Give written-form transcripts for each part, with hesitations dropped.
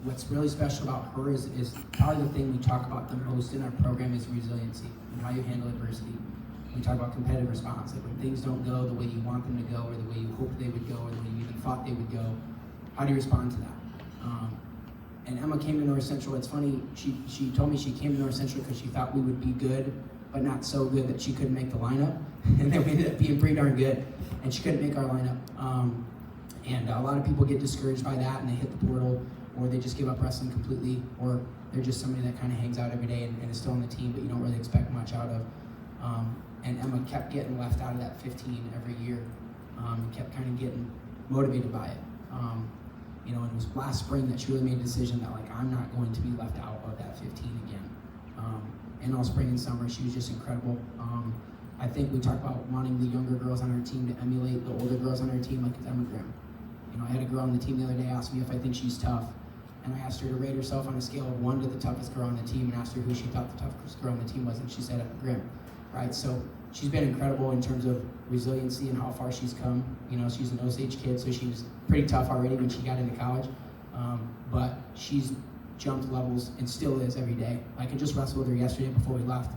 what's really special about her is probably the thing we talk about the most in our program is resiliency and how you handle adversity. We talk about competitive response, like when things don't go the way you want them to go, or the way you hoped they would go, or the way you even thought they would go. How do you respond to that? And Emma came to North Central. It's funny, she told me she came to North Central because she thought we would be good, but not so good that she couldn't make the lineup. And then we ended up being pretty darn good, and she couldn't make our lineup. And a lot of people get discouraged by that, and they hit the portal, or they just give up wrestling completely, or they're just somebody that kind of hangs out every day and is still on the team, but you don't really expect much out of. And Emma kept getting left out of that 15 every year, and kept kind of getting motivated by it. And it was last spring that she really made a decision that, like, I'm not going to be left out of that 15 again. And all spring and summer, she was just incredible. I think we talked about wanting the younger girls on our team to emulate the older girls on our team, like Emma Grimm. I had a girl on the team the other day ask me if I think she's tough, and I asked her to rate herself on a scale of 1 to the toughest girl on the team, and asked her who she thought the toughest girl on the team was, and she said Emma Grimm. Right, so she's been incredible in terms of resiliency and how far she's come. She's an Osage kid, so she was pretty tough already when she got into college. But she's jumped levels and still is every day. I could just wrestle with her yesterday before we left,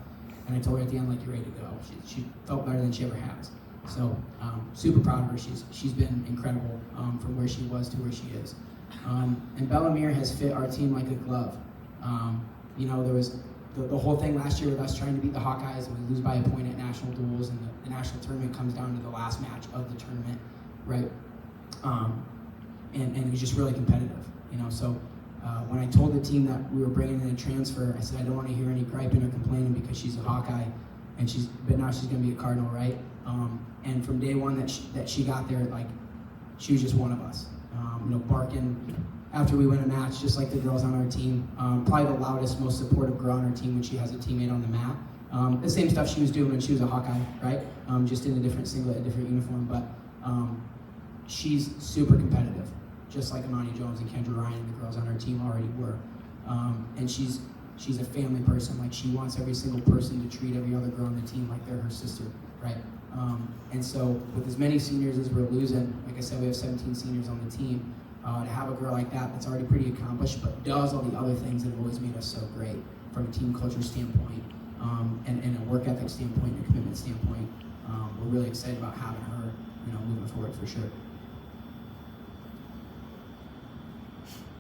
and I told her at the end, like, you're ready to go. She felt better than she ever has. So super proud of her. She's been incredible from where she was to where she is. And Bella Meir has fit our team like a glove. There was the whole thing last year with us trying to beat the Hawkeyes, and we lose by a point at national duels, and the national tournament comes down to the last match of the tournament, right? And it was just really competitive, So when I told the team that we were bringing in a transfer, I said I don't want to hear any griping or complaining because she's a Hawkeye, but now she's going to be a Cardinal, right? And from day one that she got there, like, she was just one of us, barking after we win a match, just like the girls on our team. Probably the loudest, most supportive girl on our team when she has a teammate on the mat. The same stuff she was doing when she was a Hawkeye, right? Just in a different singlet, a different uniform, but she's super competitive, just like Amani Jones and Kendra Ryan, the girls on our team already were. And she's a family person. Like, she wants every single person to treat every other girl on the team like they're her sister, right? And so with as many seniors as we're losing, like I said, we have 17 seniors on the team, to have a girl like that that's already pretty accomplished, but does all the other things that have always made us so great from a team culture standpoint, and a work ethic standpoint, and a commitment standpoint. We're really excited about having her, moving forward for sure.